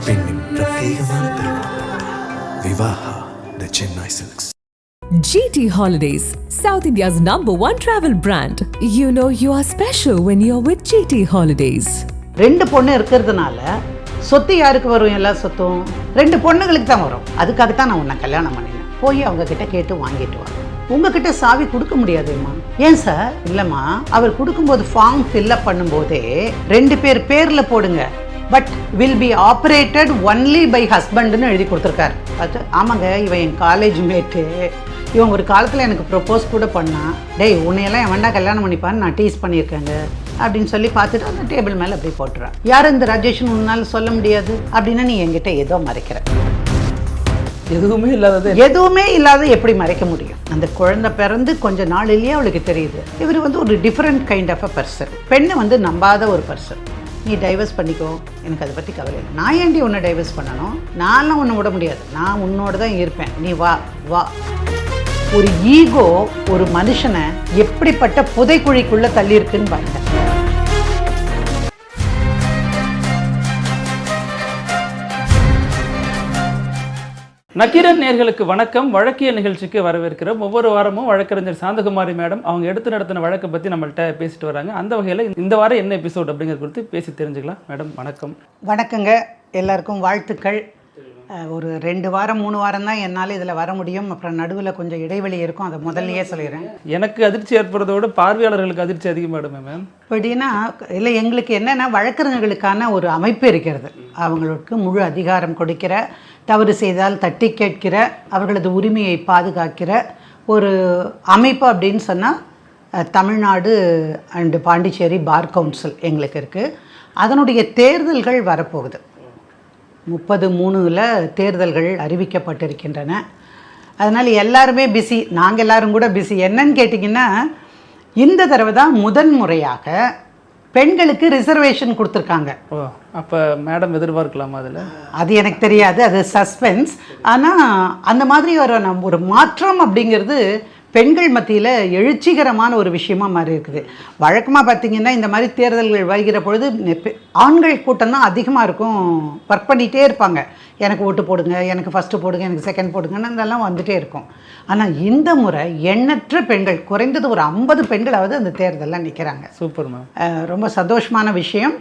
பெண்ணின் பிரத்யேகமான திருமணம் Vivaha the Chennai Silks. GT Holidays, South India's #1 travel brand. You know you are special when you're with GT Holidays. 2 பொண்ணு இருக்கிறதுனால சொத்து யாருக்கு வரும்? எல்லா சொத்தும் 2 பொண்ணுங்களுக்கு தான் வரும். அதுக்காகத்தான் நான் உன்னை கல்யாணம் பண்ணினேன். போய் அவங்க கிட்ட கேட்டு வாங்கிட்டு வா. உங்ககிட்ட சாவி கொடுக்க முடியாதும்மா. ஏன் சார்? இல்லைம்மா, அவர் கொடுக்கும்போது ஃபார்ம் ஃபில்அப் பண்ணும்போதே 2 பேர் பேரில் போடுங்க, but will be operated only by ஹஸ்பண்ட்னு எழுதி கொடுத்துருக்காரு. அது ஆமாங்க, இவன் என் காலேஜ் மேட்டு, இவன் ஒரு காலத்தில் எனக்கு ப்ரப்போஸ் கூட பண்ணான். டேய், உன்னையெல்லாம் எவன்டா கல்யாணம் பண்ணிப்பான்னு நான் டீஸ் பண்ணியிருக்கேங்க அப்படின்னு சொல்லி பார்த்துட்டு அந்த டேபிள் மேலே அப்படி போட்டுறான். யார் இந்த ராஜேஷ்னு உன்னால் சொல்ல முடியாது அப்படின்னா நீ என்கிட்ட ஏதோ மறைக்கிற. எதுவுமே இல்லாத எப்படி மறைக்க முடியும்? அந்த குழந்தை பிறந்து கொஞ்ச நாளிலேயே அவளுக்கு தெரியுது இவர் ஒரு different kind of a person. பெண்ணை நம்பாத ஒரு பர்சன். நீ டைவர்ஸ் பண்ணிக்கோ, எனக்கு அதை பற்றி கவலை இல்லை. நான் ஏன்டி உன்னை டைவர்ஸ் பண்ணணும்? நான்லாம் உன்னை விட முடியாது, நான் உன்னோட தான் இருப்பேன், நீ வா வா. ஒரு ஈகோ ஒரு மனுஷனை எப்படிப்பட்ட புதைக்குழிக்குள்ள தள்ளி இருக்குன்னு பாருங்க. நக்கீரன் நேயர்களுக்கு வணக்கம். வழக்கியல் நிகழ்ச்சிக்கு வரவேற்கிறோம். ஒவ்வொரு வாரமும் வழக்கறிஞர் சாந்தகுமாரி மேடம் அவங்க எடுத்து நடத்தின வழக்கை பற்றி நம்மள்கிட்ட பேசிட்டு வராங்க. அந்த வகையில் இந்த வாரம் என்ன எபிசோட் அப்படிங்கிறது குறித்து பேசி தெரிஞ்சுக்கலாம். மேடம் வணக்கம். வணக்கங்க, எல்லாருக்கும் வாழ்த்துக்கள். ஒரு 2 வாரம் 3 வாரம் தான் என்னால் இதில் வர முடியும். அப்புறம் நடுவில் கொஞ்சம் இடைவெளி இருக்கும், அதை முதல்லையே சொல்லிடுறேன். எனக்கு அதிர்ச்சி ஏற்படுறதோட பார்வையாளர்களுக்கு அதிர்ச்சி அதிகமாகிடுமே மேம். எப்படின்னா, இல்லை, எங்களுக்கு என்னென்னா வழக்கறிஞர்களுக்கான ஒரு அமைப்பு இருக்கிறது. அவங்களுக்கு முழு அதிகாரம் கொடுக்கிற, தவறு செய்தால் தட்டி கேட்கிற, அவர்களது உரிமையை பாதுகாக்கிற ஒரு அமைப்பு அப்படின்னு சொன்னால் Tamil Nadu and Pondicherry bar council எங்களுக்கு இருக்குது. அதனுடைய தேர்தல்கள் வரப்போகுது. 30/3 தேர்தல்கள் அறிவிக்கப்பட்டிருக்கின்றன. அதனால் எல்லாருமே பிஸி, நாங்கள் எல்லோரும் கூட பிஸி. என்னன்னு கேட்டிங்கன்னா, இந்த தடவை தான் முதன் முறையாக பெண்களுக்கு ரிசர்வேஷன் கொடுத்துருக்காங்க. அப்போ மேடம் எதிர்பார்க்கலாமா? அதில் அது எனக்கு தெரியாது, அது சஸ்பென்ஸ். ஆனால் அந்த மாதிரி ஒரு மாற்றம் அப்படிங்கிறது பெண்கள் மத்தியில் எழுச்சிகரமான ஒரு விஷயமா மாறி இருக்குது. வழக்கமாக பார்த்திங்கன்னா இந்த மாதிரி தேர்தல்கள் வருகிற பொழுது ஆண்கள் கூட்டம் தான் அதிகமாக இருக்கும், ஒர்க் பண்ணிகிட்டே இருப்பாங்க. எனக்கு ஓட்டு போடுங்க, எனக்கு ஃபஸ்ட்டு போடுங்க, எனக்கு செகண்ட் போடுங்கன்னு அதெல்லாம் வந்துகிட்டே இருக்கும். ஆனால் இந்த முறை எண்ணற்ற பெண்கள், குறைந்தது ஒரு 50 பெண்களாவது அந்த தேர்தலில் நிற்கிறாங்க. சூப்பர் மேம், ரொம்ப சந்தோஷமான விஷயம்.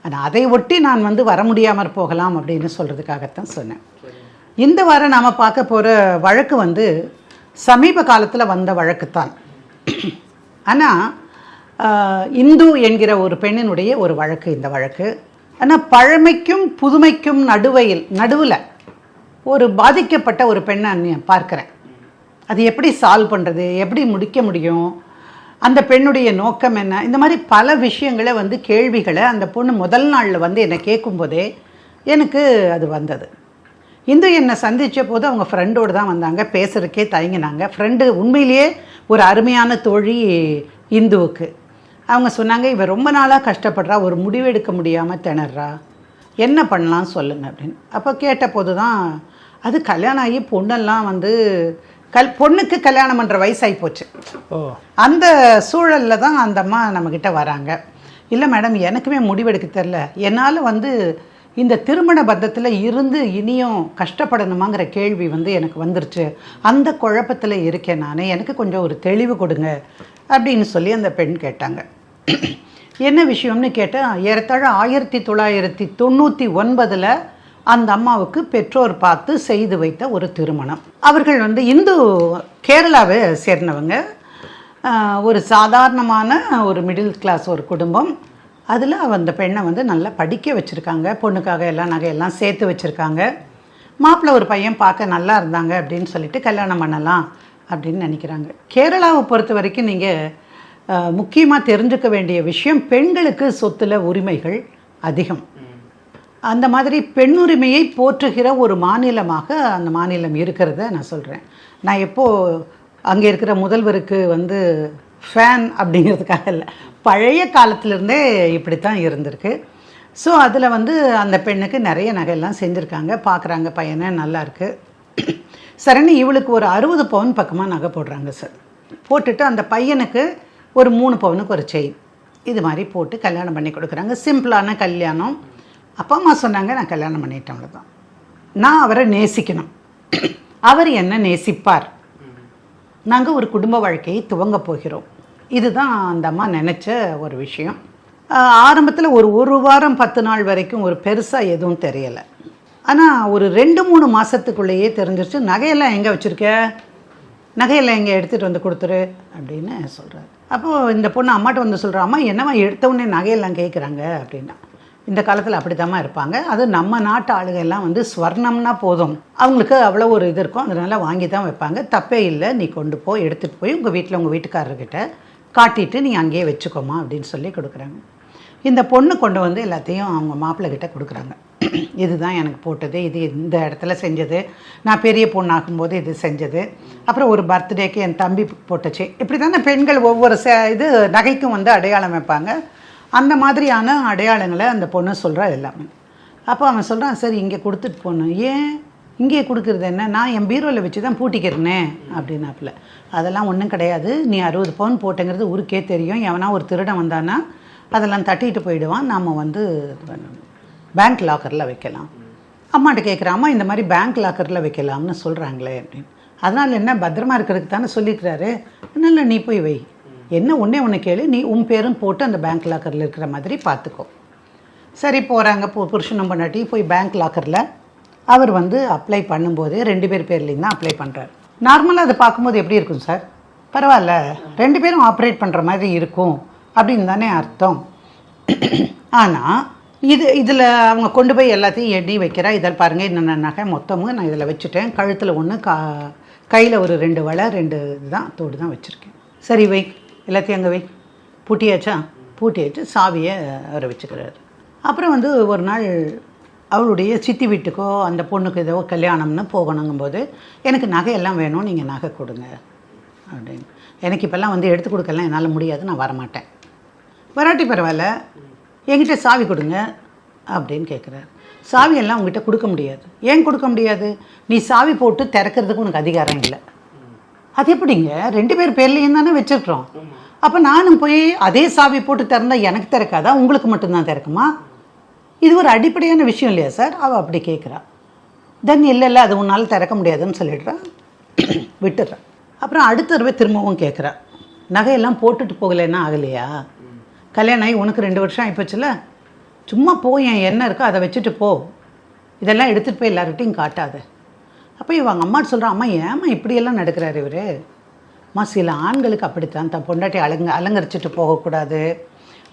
ஆனால் அதை ஒட்டி நான் வர முடியாமல் போகலாம் அப்படின்னு சொல்கிறதுக்காகத்தான் சொன்னேன். இந்த வாரம் நாம் பார்க்க போகிற வழக்கு சமீப காலத்தில் வந்த வழக்குத்தான். ஆனால் இந்து என்கிற ஒரு பெண்ணினுடைய ஒரு வழக்கு இந்த வழக்கு. ஆனால் பழமைக்கும் புதுமைக்கும் நடுவில் ஒரு பாதிக்கப்பட்ட ஒரு பெண்ணை பார்க்குறேன். அது எப்படி சால்வ் பண்ணுறது, எப்படி முடிக்க முடியும், அந்த பெண்ணுடைய நோக்கம் என்ன, இந்த மாதிரி பல விஷயங்களை கேள்விகளை அந்த பொண்ணு முதல் நாளில் என்னை கேட்கும்போதே எனக்கு அது வந்தது. இந்து என்னை சந்தித்த போது அவங்க ஃப்ரெண்டோடு தான் வந்தாங்க, பேசுகிறதுக்கே தயங்கினாங்க. ஃப்ரெண்டு உண்மையிலேயே ஒரு அருமையான தோழி இந்துவுக்கு. அவங்க சொன்னாங்க, இவன் ரொம்ப நாளாக கஷ்டப்படுறா, ஒரு முடிவெடுக்க முடியாமல் திணறா, என்ன பண்ணலாம் சொல்லுங்கள் அப்படின்னு. அப்போ கேட்ட போது தான் அது கல்யாணம் ஆகி பொண்ணெல்லாம் பொண்ணுக்கு கல்யாணம் பண்ணுற வயசாகி போச்சு. அந்த சூழலில் தான் அந்த அம்மா நம்மக்கிட்ட வராங்க. இல்லை மேடம், எனக்குமே முடிவெடுக்க தெரில, என்னால் இந்த திருமண பந்தத்தில் இருந்து இனியும் கஷ்டப்படணுமாங்கிற கேள்வி எனக்கு வந்துருச்சு, அந்த குழப்பத்தில் இருக்கேன் நான், எனக்கு கொஞ்சம் ஒரு தெளிவு கொடுங்க அப்படின்னு சொல்லி அந்த பெண் கேட்டாங்க. என்ன விஷயம்னு கேட்டால், ஏறத்தாழ 1999 அந்த அம்மாவுக்கு பெற்றோர் பார்த்து செய்து வைத்த ஒரு திருமணம். அவர்கள் இந்து கேரளாவை சேர்ந்தவங்க. ஒரு சாதாரணமான ஒரு மிடில் கிளாஸ் ஒரு குடும்பம். அதில் அந்த பெண்ணை நல்லா படிக்க வச்சுருக்காங்க, பொண்ணுக்காக எல்லாம் நகையெல்லாம் சேர்த்து வச்சுருக்காங்க. மாப்பிள்ளை ஒரு பையன் பார்க்க நல்லா இருந்தாங்க அப்படின்னு சொல்லிட்டு கல்யாணம் பண்ணலாம் அப்படின்னு நினைக்கிறாங்க. கேரளாவை பொறுத்த வரைக்கும் நீங்கள் முக்கியமாக தெரிஞ்சுக்க வேண்டிய விஷயம், பெண்களுக்கு சொத்தில் உரிமைகள் அதிகம். அந்த மாதிரி பெண்ணுரிமையை போற்றுகிற ஒரு மாநிலமாக அந்த மாநிலம் இருக்கிறத நான் சொல்கிறேன். நான் எப்போது அங்கே இருக்கிற முதல்வருக்கு ஃபேன் அப்படிங்கிறதுக்காக இல்லை, பழைய காலத்திலேருந்தே இப்படி தான் இருந்திருக்கு. ஸோ அதில் அந்த பெண்ணுக்கு நிறைய நகையெல்லாம் செஞ்சுருக்காங்க. பார்க்குறாங்க, பையனை நல்லாயிருக்கு. சரின்னு இவளுக்கு ஒரு 60 பவுன் பக்கமாக நகை போடுறாங்க சார். போட்டுட்டு அந்த பையனுக்கு ஒரு 3 பவுனுக்கு ஒரு செயின், இது மாதிரி போட்டு கல்யாணம் பண்ணி கொடுக்குறாங்க. சிம்பிளான கல்யாணம். அப்பா அம்மா சொன்னாங்க, நான் கல்யாணம் பண்ணிட்டேன், அவ்வளோதான். நான் அவரை நேசிக்கணும், அவர் என்ன நேசிப்பார், நாங்கள் ஒரு குடும்ப வாழ்க்கையை துவங்க போகிறோம். இதுதான் அந்த அம்மா நினச்ச ஒரு விஷயம். ஆரம்பத்தில் ஒரு வாரம் 10 நாள் வரைக்கும் ஒரு பெருசாக எதுவும் தெரியலை. ஆனால் ஒரு 2-3 மாதத்துக்குள்ளேயே தெரிஞ்சிருச்சு, நகையெல்லாம் எங்கே வச்சுருக்க, நகையெல்லாம் எங்கே எடுத்துகிட்டு வந்து கொடுத்துரு அப்படின்னு சொல்கிறாரு. அப்போது இந்த பொண்ணு அம்மாட்ட வந்து சொல்கிறா, அம்மா என்னம்மா எடுத்தவுடனே நகையெல்லாம் கேட்குறாங்க அப்படின்னா. இந்த காலத்தில் அப்படி தாம்மா இருப்பாங்க. அது நம்ம நாட்டு ஆளுகெல்லாம் வந்து ஸ்வர்ணம்னா போதும், அவங்களுக்கு அவ்வளோ ஒரு இது இருக்கும், அதனால் வாங்கி தான் வைப்பாங்க. தப்பே இல்லை, நீ கொண்டு போய் எடுத்துகிட்டு போய் உங்கள் வீட்டில் உங்கள் வீட்டுக்காரர்கிட்ட காட்டிட்டு நீ அங்கேயே வச்சுக்கோமா அப்படின்னு சொல்லி கொடுக்குறாங்க. இந்த பொண்ணு கொண்டு வந்து எல்லாத்தையும் அவங்க மாப்பிள்ளைகிட்ட கொடுக்குறாங்க. இதுதான் எனக்கு போட்டது, இது இந்த இடத்துல செஞ்சது, நான் பெரிய பொண்ணாகும்போது இது செஞ்சது, அப்புறம் ஒரு பர்த்டேக்கு என் தம்பி போட்டுச்சு. இப்படி தானே பெண்கள் ஒவ்வொரு இது நகைக்கும் வந்து அடையாளம் வைப்பாங்க. அந்த மாதிரியான அடையாளங்களை அந்த பொண்ணு சொல்கிறா எல்லாமே. அப்போ அவன் சொல்கிறான், சரி இங்கே கொடுத்துட்டு போகணும். ஏன் இங்கே கொடுக்குறது என்ன, நான் என் பீரோவில் வச்சு தான் பூட்டிக்கிறேனே அப்படின்னாப்புல. அதெல்லாம் ஒன்றும் கிடையாது, நீ 60 பவுன் போட்டேங்கிறது ஊருக்கே தெரியும், எவனா ஒரு திருடன் வந்தானா அதெல்லாம் தட்டிட்டு போயிடுவான், நாம் வந்து பேங்க் லாக்கரில் வைக்கலாம். அம்மாட்ட கேட்குறான், அம்மா இந்த மாதிரி பேங்க் லாக்கரில் வைக்கலாம்னு சொல்கிறாங்களே அப்படின்னு. அதனால் என்ன, பத்திரமா இருக்கிறதுக்கு தானே சொல்லியிருக்கிறாரு, அதனால நீ போய் வை, என்ன ஒன்று கேளு, நீ உன் பேரும் போட்டு அந்த பேங்க் லாக்கரில் இருக்கிற மாதிரி பார்த்துக்கோ. சரி போகிறாங்க, புருஷனும் பொண்டாட்டி போய் பேங்க் லாக்கரில். அவர் வந்து அப்ளை பண்ணும்போதே 2 பேர் பேர்லேயும் தான் அப்ளை பண்ணுறாரு. நார்மலாக அதை பார்க்கும்போது எப்படி இருக்கும் சார், பரவாயில்ல 2 பேரும் ஆப்ரேட் பண்ணுற மாதிரி இருக்கும் அப்படின்னு தானே அர்த்தம். ஆனால் இதில் அவங்க கொண்டு போய் எல்லாத்தையும் எண்ணி வைக்கிறா. இதில் பாருங்கள், என்னென்ன நகை மொத்தமும் நான் இதில் வச்சுட்டேன், கழுத்தில் ஒன்று, கையில் ஒரு 2 வளை, 2 இதுதான் தோடு தான் வச்சுருக்கேன். சரி வை, எல்லாத்தையும் அங்கே வை. பூட்டியாச்சா, பூட்டியாச்சு, சாவியை அவரை வச்சுக்கிறாரு. அப்புறம் வந்து ஒரு நாள் அவளுடைய சித்தி வீட்டுக்கோ அந்த பொண்ணுக்கு ஏதோ கல்யாணம்னு போகணுங்கும்போது, எனக்கு நகையெல்லாம் வேணும், நீங்கள் நகை கொடுங்க அப்படின்னு. எனக்கு இப்போல்லாம் வந்து எடுத்து கொடுக்கலாம் என்னால் முடியாது, நான் வரமாட்டேன். வராட்டி பரவாயில்ல, என்கிட்ட சாவி கொடுங்க அப்படின்னு கேட்குறாரு. சாவியெல்லாம் உங்ககிட்ட கொடுக்க முடியாது. ஏன் கொடுக்க முடியாது, நீ சாவி போட்டு திறக்கிறதுக்கு உனக்கு அதிகாரம் இல்லை. அது எப்படிங்க, 2 பேர் பேர்லேயும் தானே வச்சுருக்குறோம். அப்போ நானும் போய் அதே சாவி போட்டு திறந்தால் எனக்கு திறக்காதா, உங்களுக்கு மட்டும்தான் திறக்குமா? இது ஒரு அடிப்படையான விஷயம் இல்லையா சார்? அவள் அப்படி கேட்குறா. தென் இல்லை அது உன்னால் திறக்க முடியாதுன்னு சொல்லிடுறா, விட்டுடுறா. அப்புறம் அடுத்த தடவை திரும்பவும் கேட்குறா, நகையெல்லாம் போட்டுட்டு போகலைன்னா ஆகலையா, கல்யாணம் ஆகி உனக்கு 2 வருஷம் ஆகிப்போச்சுல, சும்மா போய் என்ன இருக்கோ அதை வச்சுட்டு போ, இதெல்லாம் எடுத்துகிட்டு போய் எல்லார்கிட்டையும் காட்டாத. அப்போ இவங்க அம்மாட்டு சொல்கிறான், அம்மா ஏம்மா இப்படியெல்லாம் நடக்கிறாரு இவர், அம்மா சில ஆண்களுக்கு அப்படித்தான், தான் பொண்டாட்டி அலங்கரிச்சிட்டு போகக்கூடாது,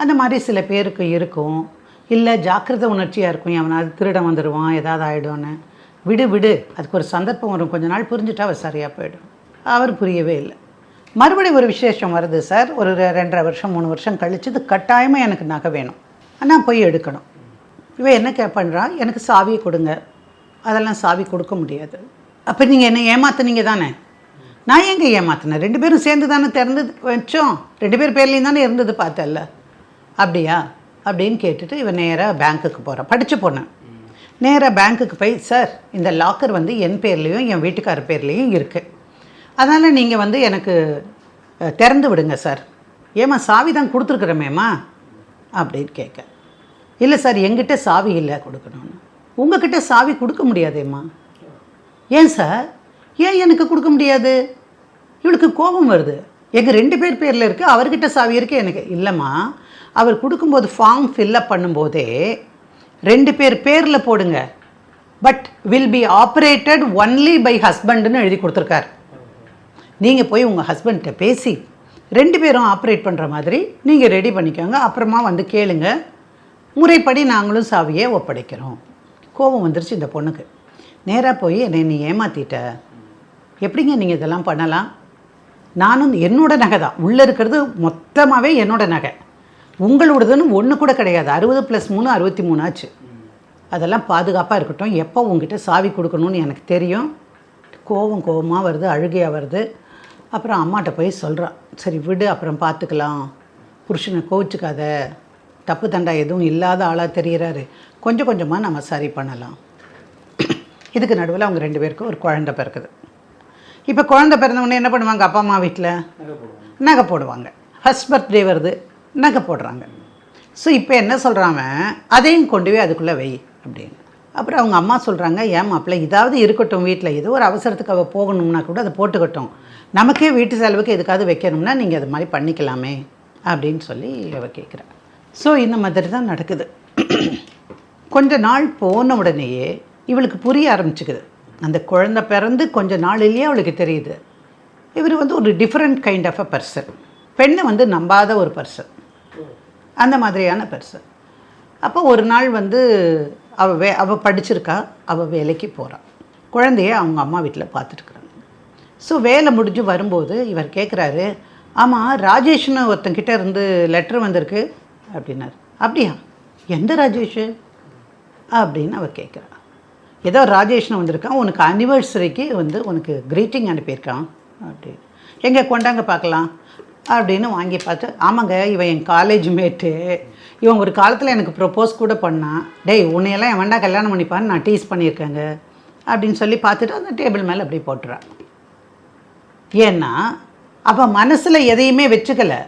அந்த மாதிரி சில பேருக்கு இருக்கும், இல்லை ஜாக்கிரதை உணர்ச்சியாக இருக்கும், அவனாவது திருடன் வந்துடுவான், ஏதாவது ஆகிடுவான்னு. விடு அதுக்கு ஒரு சந்தர்ப்பம் வரும், கொஞ்ச நாள் புரிஞ்சுட்டா அவர் சரியாக போயிடும். அவர் புரியவே இல்லை. மறுபடியும் ஒரு விசேஷம் வருது சார், ஒரு 2.5 வருஷம் 3 வருஷம் கழிச்சு, இது கட்டாயமாக எனக்கு நகை வேணும், ஆனால் போய் எடுக்கணும். இவன் என்ன பண்ணுறா, எனக்கு சாவியை கொடுங்க. அதெல்லாம் சாவி கொடுக்க முடியாது. அப்போ நீங்கள் என்ன ஏமாத்துனீங்க தானே? நான் எங்கே ஏமாத்தினேன், 2 பேரும் சேர்ந்து தானே திறந்து வச்சோம், 2 பேர் பேர்லேயும் தானே இருந்தது, பார்த்தல்ல. அப்படியா அப்படின்னு கேட்டுட்டு இவன் நேராக பேங்க்குக்கு போகிறான். படித்து போனேன், நேராக பேங்க்குக்கு போய், சார் இந்த லாக்கர் வந்து என் பேர்லேயும் என் வீட்டுக்கார பேர்லேயும் இருக்குது, அதனால் நீங்கள் வந்து எனக்கு திறந்து விடுங்க சார். ஏம்மா சாவி தான் கொடுத்துருக்குறமேம்மா அப்படின்னு கேட்க. இல்லை சார் எங்கிட்ட சாவி இல்லை கொடுக்கணும்னு. உங்ககிட்ட சாவி கொடுக்க முடியாதேம்மா. ஏன் சார், ஏன் எனக்கு கொடுக்க முடியாது? இவளுக்கு கோபம் வருது. எங்கள் 2 பேர் பேரில் இருக்குது, அவர்கிட்ட சாவி இருக்குது, எனக்கு இல்லைம்மா. அவர் கொடுக்கும்போது ஃபார்ம் ஃபில்லப் பண்ணும்போதே 2 பேர் பேரில் போடுங்க, but will be operated only by ஹஸ்பண்டுன்னு எழுதி கொடுத்துருக்கார். நீங்கள் போய் உங்கள் ஹஸ்பண்ட்கிட்ட பேசி 2 பேரும் ஆப்ரேட் பண்ணுற மாதிரி நீங்கள் ரெடி பண்ணிக்கோங்க, அப்புறமா வந்து கேளுங்க, முறைப்படி நாங்களும் சாவியை ஒப்படைக்கிறோம். கோபம் வந்துருச்சு இந்த பொண்ணுக்கு. நேராக போய் என்னை நீ ஏமாற்றிட்ட, எப்படிங்க நீங்கள் இதெல்லாம் பண்ணலாம்? நானும் என்னோட நகை தான், உள்ளே இருக்கிறது மொத்தமாகவே என்னோட நகை, உங்களோடதுன்னு ஒன்று கூட கிடையாது. 60 + 3 63 ஆச்சு. அதெல்லாம் பாதுகாப்பாக இருக்கட்டும், எப்போ உங்ககிட்ட சாவி கொடுக்கணும்னு எனக்கு தெரியும். கோபமாக வருது, அழுகையாக வருது. அப்புறம் அம்மாட்ட போய் சொல்கிறான், சரி விடு அப்புறம் பார்த்துக்கலாம், புருஷனை கோவிச்சுக்காத, தப்பு தண்டா எதுவும் இல்லாத ஆளாக தெரிகிறாரு, கொஞ்சம் கொஞ்சமாக நம்ம சரி பண்ணலாம். இதுக்கு நடுவில் அவங்க 2 பேருக்கும் ஒரு குழந்தை பிறக்குது. இப்போ குழந்தை பிறந்தவொடனே என்ன பண்ணுவாங்க, அப்பா அம்மா வீட்டில் நகை போடுவாங்க. ஃபர்ஸ்ட் பர்த்டே வருது, நகை போடுறாங்க. ஸோ இப்போ என்ன சொல்கிறான், அதையும் கொண்டு போய் அதுக்குள்ளே வை அப்படின்னு. அப்புறம் அவங்க அம்மா சொல்கிறாங்க, ஏன் மாப்பிள்ளை இதாவது இருக்கட்டும் வீட்டில், ஏதோ ஒரு அவசரத்துக்கு அவள் போகணும்னா கூட அதை போட்டுக்கட்டும், நமக்கே வீட்டு செலவுக்கு எதுக்காவது வைக்கணும்னா நீங்கள் அது மாதிரி பண்ணிக்கலாமே அப்படின்னு சொல்லி அவள் கேட்குறா. ஸோ இந்த மாதிரி தான் நடக்குது. கொஞ்ச நாள் போன உடனேயே இவளுக்கு புரிய ஆரம்பிச்சுக்குது. அந்த குழந்தை பிறந்து கொஞ்ச நாளிலேயே அவளுக்கு தெரியுது இவர் வந்து ஒரு different kind of a person. பெண்ணை வந்து நம்பாத ஒரு பர்சன், அந்த மாதிரியான பர்சன். அப்போ ஒரு நாள் வந்து அவள் படிச்சிருக்கா, அவள் வேலைக்கு போகிறாள், குழந்தைய அவங்க அம்மா வீட்டில் பார்த்துட்டுருக்குறாங்க. ஸோ வேலை முடிஞ்சு வரும்போது இவர் கேட்குறாரு, ஆமாம் ராஜேஷ்னு ஒருத்தங்கிட்ட இருந்து லெட்டர் வந்திருக்கு அப்படின்னாரு. அப்படியா, எந்த ராஜேஷ் அப்படின்னு அவள் கேட்குறா. ஏதோ ராஜேஷ்னு வந்திருக்கான், உனக்கு அனிவர்சரிக்கு வந்து உனக்கு க்ரீட்டிங் அனுப்பியிருக்கான் அப்படின்னு. எங்கே கொண்டாங்க பார்க்கலாம் அப்படின்னு வாங்கி பார்த்து, ஆமாங்க இவன் என் காலேஜ் மேட்டு, இவன் ஒரு காலத்தில் எனக்கு ப்ரப்போஸ் கூட பண்ணான், டேய் உன்னையெல்லாம் என் வேண்டாம் கல்யாணம் பண்ணிப்பான்னு நான் டீஸ் பண்ணியிருக்கேங்க அப்படின்னு சொல்லி பார்த்துட்டு அந்த டேபிள் மேலே அப்படியே போட்டுறான். ஏன்னா அவள் மனசில் எதையுமே வச்சுக்கலை,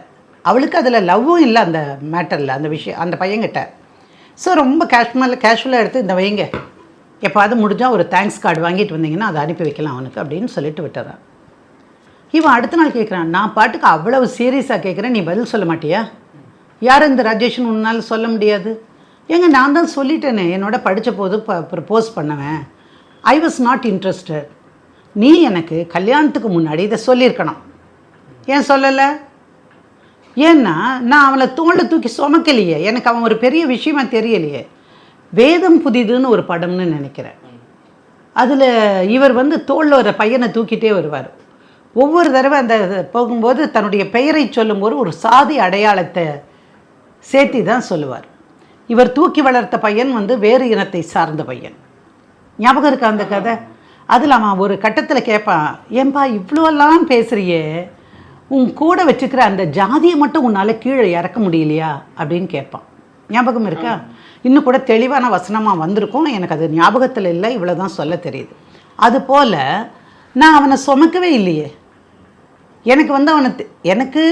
அவளுக்கு அதில் லவ்வும் இல்லை அந்த மேட்டரில், அந்த விஷயம் அந்த பையன்கிட்ட. ஸோ ரொம்ப கேஷுவலாக எடுத்து இந்த வைங்க, எப்போது முடிஞ்சால் ஒரு தேங்க்ஸ் கார்டு வாங்கிட்டு வந்தீங்கன்னா அதை அனுப்பி வைக்கலாம் அவனுக்கு அப்படின்னு சொல்லிட்டு விட்டுறான். இவன் அடுத்த நாள் கேட்குறான், நான் பாட்டுக்கு அவ்வளவு சீரியஸாக கேட்குறேன், நீ பதில் சொல்ல மாட்டியா? யார் இந்த ராஜேஷ்னு உன்னால் சொல்ல முடியாது? ஏங்க நான் தான் சொல்லிட்டேனே, என்னோட படித்த போது ப்ரப்போஸ் பண்ணுவேன், ஐ வாஸ் நாட் இன்ட்ரெஸ்டட். நீ எனக்கு கல்யாணத்துக்கு முன்னாடி இதை சொல்லியிருக்கணும், ஏன் சொல்லலை? ஏன்னா நான் அவனை தோளில் தூக்கி சுமக்கலையே, எனக்கு அவன் ஒரு பெரிய விஷயமா தெரியலையே. வேதம் புதிதுன்னு ஒரு படம்னு நினைக்கிறேன், அதில் இவர் வந்து தோளில் ஒரு பையனை தூக்கிட்டே வருவார். ஒவ்வொரு தடவை அந்த போகும்போது தன்னுடைய பெயரை சொல்லும்போது ஒரு சாதி அடையாளத்தை சேர்த்தி தான் சொல்லுவார். இவர் தூக்கி வளர்த்த பையன் வந்து வேறு இனத்தை சார்ந்த பையன். ஞாபகம் இருக்கா அந்த கதை? அதில் அவன் ஒரு கட்டத்தில் கேட்பான், ஏன்பா இவ்வளோலாம் பேசுகிறியே, உன் கூட வச்சுக்கிற அந்த ஜாதியை மட்டும் உன்னால் கீழே இறக்க முடியலையா அப்படின்னு கேட்பான். ஞாபகம் இருக்கா? இன்னும் கூட தெளிவான வசனமாக வந்திருக்கும், எனக்கு அது ஞாபகத்தில் இல்லை, இவ்வளோ தான் சொல்ல தெரியுது. அதுபோல் நான் அவனை சுமக்கவே இல்லையே. எனக்கு வந்து எனக்கு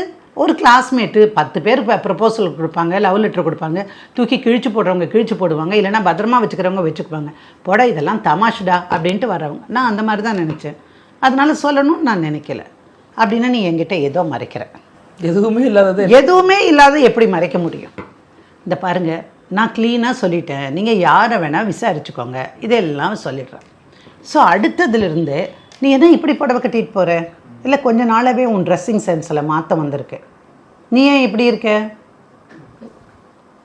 ஒரு கிளாஸ்மேட்டு 10 பேர் ப்ரப்போசல் கொடுப்பாங்க, லவ் லெட்டர் கொடுப்பாங்க, தூக்கி கிழிச்சு போடுறவங்க கிழிச்சு போடுவாங்க, இல்லைனா பத்திரமா வச்சுக்கிறவங்க வச்சுக்குவாங்க, போட இதெல்லாம் தமாஷுடா அப்படின்ட்டு வர்றவங்க. நான் அந்த மாதிரி தான் நினச்சேன், அதனால சொல்லணும்னு நான் நினைக்கல. அப்படின்னா நீ என்கிட்ட ஏதோ மறைக்கிற. எதுவுமே இல்லாத எப்படி மறைக்க முடியும்? இந்த பாருங்கள், நான் க்ளீனாக சொல்லிட்டேன், நீங்கள் யாரை வேணால் விசாரிச்சுக்கோங்க, இதெல்லாம் சொல்லிடுறேன். ஸோ அடுத்ததுலேருந்து நீ என்ன இப்படி புடவை கட்டிட்டு போகிற, இல்லை கொஞ்ச நாளாகவே உன் ட்ரெஸ்ஸிங் சென்ஸில் மாற்றம் வந்திருக்கு, நீ ஏன் இப்படி இருக்க?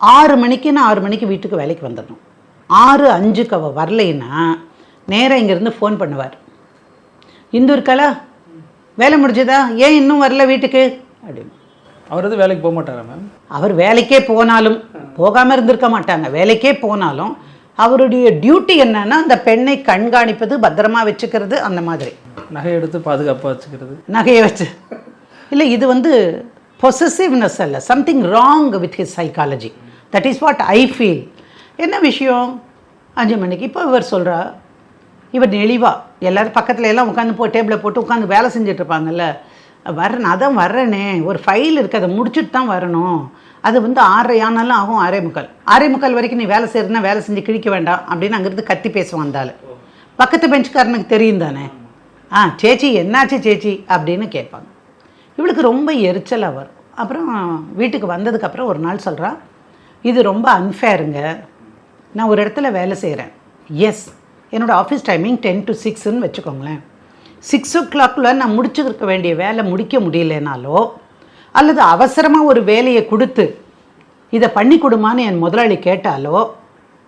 6 மணிக்கு 6 மணிக்கு வீட்டுக்கு வேலைக்கு வந்துடணும். 6:05க்கு அவள் வரலைன்னா நேராக இங்கேருந்து ஃபோன் பண்ணுவார், இந்து இருக்கலா, வேலை முடிஞ்சதா, ஏன் இன்னும் வரல வீட்டுக்கு அப்படின்னு. அவர் வந்து வேலைக்கு போக மாட்டாரா மேம்? அவர் வேலைக்கே போனாலும், போகாமல் இருந்திருக்க மாட்டாங்க, வேலைக்கே போனாலும் அவருடைய டியூட்டி என்னன்னா அந்த பெண்ணை கண்காணிப்பது, பத்திரமா வச்சுக்கிறது, அந்த மாதிரி. நகை எடுத்து பாதுகாப்பாக வச்சுக்கிறது, நகையை வச்சு இல்லை, இது வந்து பொசசிவ்னஸ் அல்ல, something wrong with his psychology. That is what I feel. என்ன விஷயம்? 5 மணிக்கு இப்போ இவர் சொல்கிறா, இவர் நெளிவா எல்லோரும் பக்கத்தில் எல்லாம் உட்காந்து டேபிளை போட்டு உட்காந்து வேலை செஞ்சிட்ருப்பாங்கல்ல, வரேன் அதான் வர்றேனே, ஒரு ஃபைல் இருக்குது அதை முடிச்சுட்டு தான் வரணும், அது வந்து 6:30 ஆனாலும் ஆகும், 6:45 வரைக்கும் நீ வேலை செய்யறதுனா வேலை செஞ்சு கிழிக்க வேண்டாம் அப்படின்னு அங்கேருந்து கத்தி பேச வந்தாள். பக்கத்து பெஞ்சுக்காரனுக்கு தெரியும் தானே, சேச்சி என்னாச்சு சேச்சி அப்படின்னு கேட்பாங்க. இவளுக்கு ரொம்ப எரிச்சலாக வரும். அப்புறம் வீட்டுக்கு வந்ததுக்கப்புறம் ஒரு நாள் சொல்கிறா, இது ரொம்ப அன்ஃபேருங்க, நான் ஒரு இடத்துல வேலை செய்கிறேன், எஸ் என்னோடய ஆஃபீஸ் டைமிங் 10 to 6ன்னு வச்சுக்கோங்களேன், 6 o'clock நான் முடிச்சுருக்க வேண்டிய வேலை முடிக்க முடியலனாலோ, அல்லது அவசரமாக ஒரு வேலையை கொடுத்து இதை பண்ணி கொடுமான்னு என் முதலாளி கேட்டாலோ,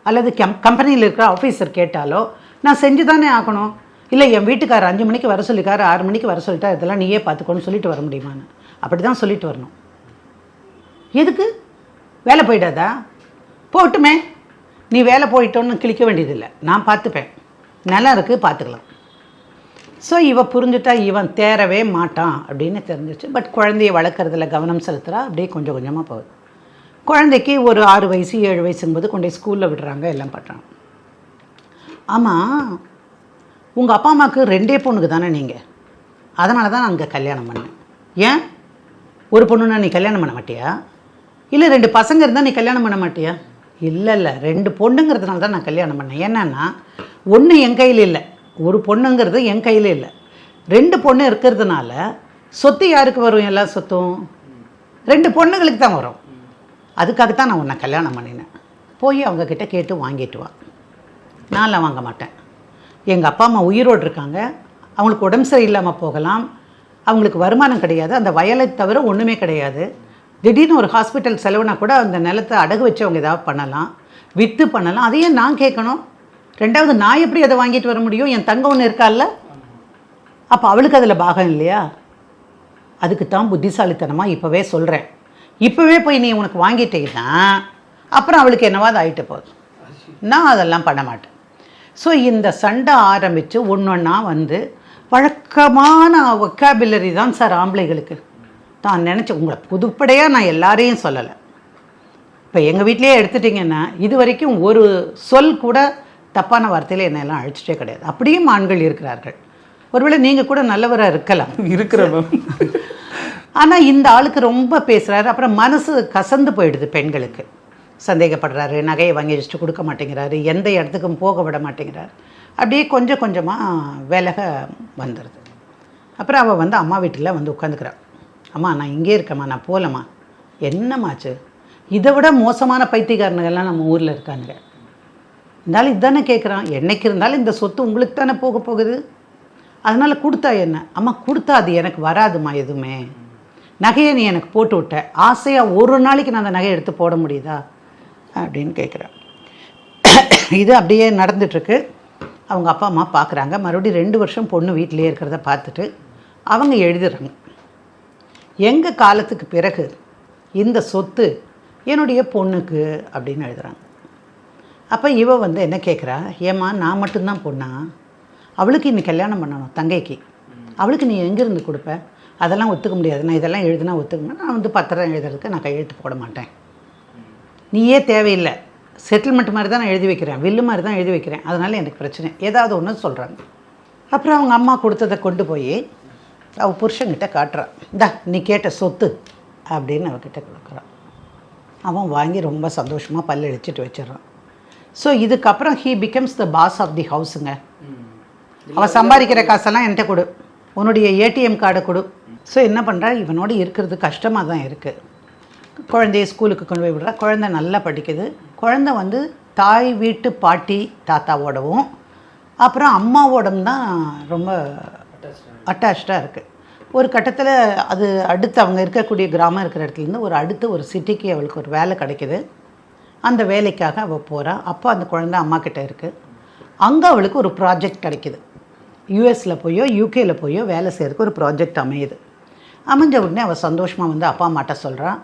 அல்லது கம்பெனியில் இருக்கிற ஆஃபீஸர் கேட்டாலோ நான் செஞ்சு தானே ஆகணும். இல்லை என் வீட்டுக்காரர் 5 மணிக்கு வர சொல்லிக்காரு, 6 மணிக்கு வர சொல்லிட்டா, இதெல்லாம் நீயே பார்த்துக்கோன்னு சொல்லிட்டு வர முடியுமான்னு? அப்படி தான் சொல்லிட்டு வரணும். எதுக்கு வேலை போயிடாதா? போட்டுமே, நீ வேலை போயிட்டோன்னு கிழிக்க வேண்டியதில்லை, நான் பார்த்துப்பேன், நல்லா இருக்குது பார்த்துக்கலாம். ஸோ புரிஞ்சுட்டா இவன் தேரவே மாட்டான் அப்படின்னு தெரிஞ்சிச்சு. பட் குழந்தைய வளர்க்குறதுல கவனம் செலுத்துகிறா, அப்படியே கொஞ்சம் கொஞ்சமாக போகுது. குழந்தைக்கு ஒரு 6 வயசு 7 வயசுங்கும்போது கொண்டு போய் ஸ்கூலில் விடுறாங்க, எல்லாம் பண்ணுறாங்க. ஆமாம், உங்கள் அப்பா அம்மாவுக்கு 2 பொண்ணுக்கு தானே நீங்கள், அதனால தான் நான் அங்கே கல்யாணம் பண்ணேன். ஏன் ஒரு பொண்ணுன்னா நீ கல்யாணம் பண்ண மாட்டியா? இல்லை 2 பசங்க இருந்தால் நீ கல்யாணம் பண்ண மாட்டியா? இல்லை 2 பொண்ணுங்கிறதுனால தான் நான் கல்யாணம் பண்ணேன். என்னன்னா ஒன்று என் கையில் இல்லை, ஒரு பொண்ணுங்கிறது என் கையில் இல்லை. 2 பொண்ணு இருக்கிறதுனால சொத்து யாருக்கு வரும்? எல்லா சொத்தும் 2 பொண்ணுங்களுக்கு தான் வரும். அதுக்காகத்தான் நான் உன்னை கல்யாணம் பண்ணினேன். போய் அவங்கக்கிட்ட கேட்டு வாங்கிட்டு வா. நான்லாம் வாங்க மாட்டேன். எங்கள் அப்பா அம்மா உயிரோடு இருக்காங்க, அவங்களுக்கு உடம்பு சரியில்லாமல் போகலாம், அவங்களுக்கு வருமானம் கிடையாது, அந்த வயலை தவிர ஒன்றுமே கிடையாது. திடீர்னு ஒரு ஹாஸ்பிட்டல் செலவுனா கூட அந்த நிலத்தை அடகு வச்சு அவங்க ஏதாவது பண்ணலாம், விற்று பண்ணலாம். அதையே நான் கேட்கணும். 2வது நான் எப்படி அதை வாங்கிட்டு வர முடியும்? என் தங்க ஒன்று இருக்கால்ல, அப்போ அவளுக்கு அதில் பாகம் இல்லையா? அதுக்கு தான் புத்திசாலித்தனமாக இப்போவே சொல்கிறேன். இப்போவே போய் நீ உனக்கு வாங்கிட்டீங்கன்னா அப்புறம் அவளுக்கு என்னவாது ஆகிட்டு போகுது. நான் அதெல்லாம் பண்ண மாட்டேன். ஸோ இந்த சண்டை ஆரம்பித்து ஒன்றொன்னா வந்து வழக்கமான ஒக்காபுலரி தான் சார் ஆம்பளைகளுக்கு. தான் நினச்சி உங்களை புதுப்படையாக நான் எல்லாரையும் சொல்லலை. இப்போ எங்கள் வீட்டிலேயே எடுத்துட்டிங்கன்னா இது வரைக்கும் ஒரு சொல் கூட தப்பான வார்த்தையில் என்னெல்லாம் அழிச்சிட்டே கிடையாது. அப்படியும் ஆண்கள் இருக்கிறார்கள். ஒருவேளை நீங்கள் கூட நல்லவராக இருக்கலாம், இருக்கிற. ஆனால் இந்த ஆளுக்கு ரொம்ப பேசுகிறாரு. அப்புறம் மனசு கசந்து போயிடுது. பெண்களுக்கு சந்தேகப்படுறாரு, நகையை வாங்கி வச்சுட்டு கொடுக்க மாட்டேங்கிறாரு, எந்த இடத்துக்கும் போக விட மாட்டேங்கிறார். அப்படியே கொஞ்சம் கொஞ்சமாக விலக வந்துடுது. அப்புறம் அவள் வந்து அம்மா வீட்டில் வந்து உட்காந்துக்கிறாள். அம்மா நான் இங்கே இருக்கம்மா, நான் போகலம்மா. என்னம்மாச்சு? இதை விட மோசமான பைத்தியக்காரனுங்கள்லாம் நம்ம ஊரில் இருக்கானுங்க. இருந்தாலும் இதுதானே கேட்குறான், என்னைக்கு இருந்தாலும் இந்த சொத்து உங்களுக்கு தானே போக போகுது, அதனால் கொடுத்தா என்ன? அம்மா கொடுத்தா அது எனக்கு வராதுமா எதுவுமே. நகையை நீ எனக்கு போட்டு விட்ட, ஆசையாக ஒரு நாளைக்கு நான் அந்த நகையை எடுத்து போட முடியுதா அப்படின்னு கேட்குறேன். இது அப்படியே நடந்துட்டுருக்கு. அவங்க அப்பா அம்மா பார்க்குறாங்க. மறுபடியும் 2 வருஷம் பொண்ணு வீட்டிலே இருக்கிறத பார்த்துட்டு அவங்க எழுதுறாங்க, எங்கள் காலத்துக்கு பிறகு இந்த சொத்து என்னுடைய பொண்ணுக்கு அப்படின்னு எழுதுகிறாங்க. அப்போ இவ வந்து என்ன கேட்குறா, ஏம்மா நான் மட்டும்தான் பொண்ணா? அவளுக்கு இன்னைக்கு கல்யாணம் பண்ணணும் தங்கைக்கு, அவளுக்கு நீ எங்கேருந்து கொடுப்ப? அதெல்லாம் ஒத்துக்க முடியாது. நான் இதெல்லாம் எழுதுனா ஒத்துக்க மாட்டேன். நான் வந்து பத்திரம் எழுதுறதுக்கு நான் கையெழுத்து போட மாட்டேன். நீயே தேவையில்லை, செட்டில்மெண்ட் மாதிரி தான் நான் எழுதி வைக்கிறேன், வில்லு மாதிரி தான் எழுதி வைக்கிறேன், அதனால் எனக்கு பிரச்சனை ஏதாவது ஒன்று சொல்கிறாங்க. அப்புறம் அவங்க அம்மா கொடுத்ததை கொண்டு போய் அவள் புருஷன்கிட்ட காட்டுறான். இந்தா நீ கேட்ட சொத்து அப்படின்னு அவகிட்ட கொடுக்குறான். அவன் வாங்கி ரொம்ப சந்தோஷமாக பல் அடிச்சுட்டு வச்சிடறான். ஸோ இதுக்கப்புறம் he becomes the boss of the ஹவுஸுங்க. அவள் சம்பாதிக்கிற காசெல்லாம் என்கிட்ட கொடு, உன்னுடைய ஏடிஎம் கார்டை கொடு. ஸோ என்ன பண்ணுறா, இவனோடு இருக்கிறது கஷ்டமாக தான் இருக்குது. குழந்தைய ஸ்கூலுக்கு கொண்டு போய் விடுறா. குழந்தை நல்லா படிக்குது. குழந்தை வந்து தாய் வீட்டு பாட்டி தாத்தாவோடவும் அப்புறம் அம்மாவோடவும் தான் ரொம்ப அட்டாச்சாக இருக்குது. ஒரு கட்டத்தில் அது அடுத்து அவங்க இருக்கக்கூடிய கிராமம் இருக்கிற இடத்துலேருந்து அடுத்த ஒரு சிட்டிக்கு அவளுக்கு ஒரு வேலை கிடைக்கிது. அந்த வேலைக்காக அவள் போகிறா. அப்போ அந்த குழந்தை அம்மா கிட்டே இருக்குது. அங்கே அவளுக்கு ஒரு ப்ராஜெக்ட் கிடைக்கிது. யூஎஸில் போயோ யூகேயில் போயோ வேலை செய்கிறதுக்கு ஒரு ப்ராஜெக்ட் அமையுது. அமைஞ்ச உடனே அவள் சந்தோஷமாக வந்து அப்பா அம்மாட்ட சொல்கிறான்.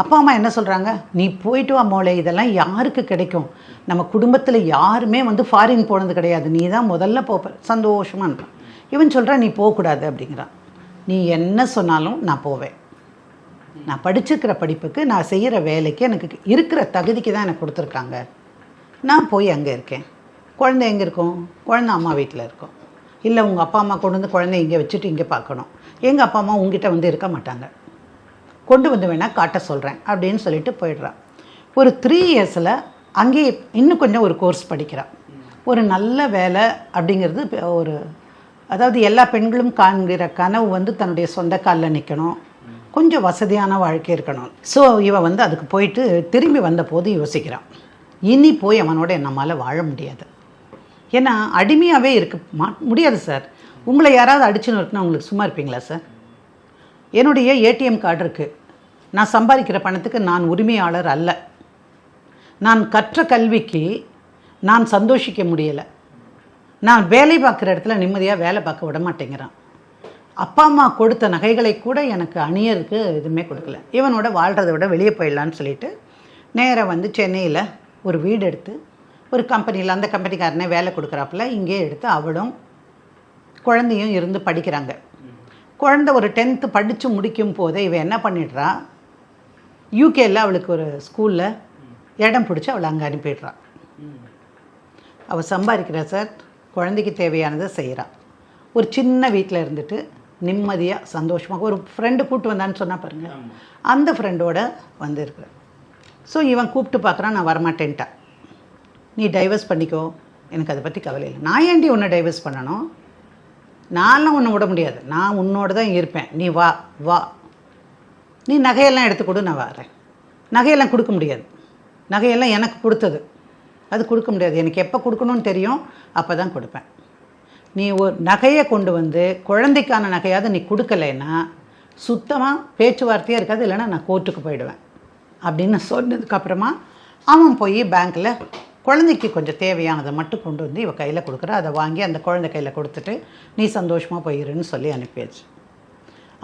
அப்பா அம்மா என்ன சொல்கிறாங்க, நீ போயிட்டு அம்மாவோட இதெல்லாம் யாருக்கு கிடைக்கும்? நம்ம குடும்பத்தில் யாருமே வந்து ஃபாரின் போனது கிடையாது, நீ தான் முதல்ல போப்ப. சந்தோஷமாக இருப்பான். இவன் சொல்கிறான் நீ போகக்கூடாது அப்படிங்கிறான். நீ என்ன சொன்னாலும் நான் போவேன். நான் படிச்சிருக்கிற படிப்புக்கு, நான் செய்கிற வேலைக்கு, எனக்கு இருக்கிற தகுதிக்கு தான் எனக்கு கொடுத்துருக்காங்க. நான் போய் அங்கே இருக்கேன். குழந்தை எங்கே இருக்கும்? குழந்தை அம்மா வீட்டில் இருக்கும். இல்லை உங்கள் அப்பா அம்மா கொண்டு வந்து குழந்தை இங்கே வச்சுட்டு இங்கே பார்க்கணும். எங்கள் அப்பா அம்மா உங்ககிட்ட வந்து இருக்க மாட்டாங்க, கொண்டு வந்து வேணால் காட்ட சொல்கிறேன் அப்படின்னு சொல்லிட்டு போயிடுறான். ஒரு 3 இயர்ஸில் அங்கேயே இன்னும் கொஞ்சம் ஒரு கோர்ஸ் படிக்கிறான். ஒரு நல்ல வேலை அப்படிங்கிறது ஒரு, அதாவது எல்லா பெண்களும் காண்கிற கனவு வந்து தன்னுடைய சொந்த காலில் நிற்கணும், கொஞ்சம் வசதியான வாழ்க்கை இருக்கணும். ஸோ இவன் வந்து அதுக்கு போயிட்டு திரும்பி வந்த போது யோசிக்கிறான், இனி போய் அவனோட நம்மளால் வாழ முடியாது. ஏன்னா அடிமையாகவே இருக்க முடியாது சார். உங்களை யாராவது அடிச்சுன்னு இருக்குன்னா உங்களுக்கு சும்மா இருப்பீங்களா சார்? என்னுடைய ஏடிஎம் கார்டு இருக்குது. நான் சம்பாதிக்கிற பணத்துக்கு நான் உரிமையாளர் அல்ல. நான் கற்ற கல்விக்கு நான் சந்தோஷிக்க முடியலை. நான் வேலை பார்க்குற இடத்துல நிம்மதியாக வேலை பார்க்க விட மாட்டேங்கிறான். அப்பா அம்மா கொடுத்த நகைகளை கூட எனக்கு அணியருக்கு எதுவுமே கொடுக்கல. இவனோட வாழ்கிறத விட வெளியே போயிடலான்னு சொல்லிட்டு நேராக வந்து சென்னையில் ஒரு வீடு எடுத்து ஒரு கம்பெனியில், அந்த கம்பெனிக்காரனே வேலை கொடுக்குறாப்புல இங்கே எடுத்து அவளும் குழந்தையும் இருந்து படிக்கிறாங்க. குழந்தை ஒரு 10th படித்து முடிக்கும் போதே இவன் என்ன பண்ணிடுறா, யூகேயில் அவளுக்கு ஒரு ஸ்கூலில் இடம் பிடிச்சி அவளை அங்கே அனுப்பிடுறான். அவள் சம்பாதிக்கிறா சார், குழந்தைக்கு தேவையானதை செய்கிறான். ஒரு சின்ன வீட்டில் இருந்துட்டு நிம்மதியாக சந்தோஷமாக ஒரு ஃப்ரெண்டு கூப்பிட்டு வந்தான்னு சொன்னால் பாருங்கள், அந்த ஃப்ரெண்டோட வந்துருக்குறேன். ஸோ இவன் கூப்பிட்டு பார்க்குறான், நான் வரமாட்டேன்ட்டான். நீ டைவர்ஸ் பண்ணிக்கோ, எனக்கு அதை பற்றி கவலை இல்லை. நான் ஏன்டி உன்னை டைவர்ஸ் பண்ணணும்? நான்லாம் உன்னை விட முடியாது, நான் உன்னோட தான் இருப்பேன். நீ வா வா, நீ நகையெல்லாம் எடுத்து கொடு, நான் வரேன். நகையெல்லாம் கொடுக்க முடியாது, நகையெல்லாம் எனக்கு கொடுத்தது, அது கொடுக்க முடியாது. எனக்கு எப்போ கொடுக்கணும்னு தெரியும், அப்போ தான் கொடுப்பேன். நீ ஒரு நகையை கொண்டு வந்து குழந்தைக்கான நகையாவது நீ கொடுக்கலைன்னா சுத்தமாக பேச்சுவார்த்தையாக இருக்காது, இல்லைன்னா நான் கோர்ட்டுக்கு போயிடுவேன் அப்படின்னு சொன்னதுக்கப்புறமா அவன் போய் பேங்க்கில் குழந்தைக்கு கொஞ்சம் தேவையானதை மட்டும் கொண்டு வந்து இவ கையில் கொடுக்குற, அதை வாங்கி அந்த குழந்தை கையில் கொடுத்துட்டு நீ சந்தோஷமாக போயிருன்னு சொல்லி அனுப்பியாச்சு.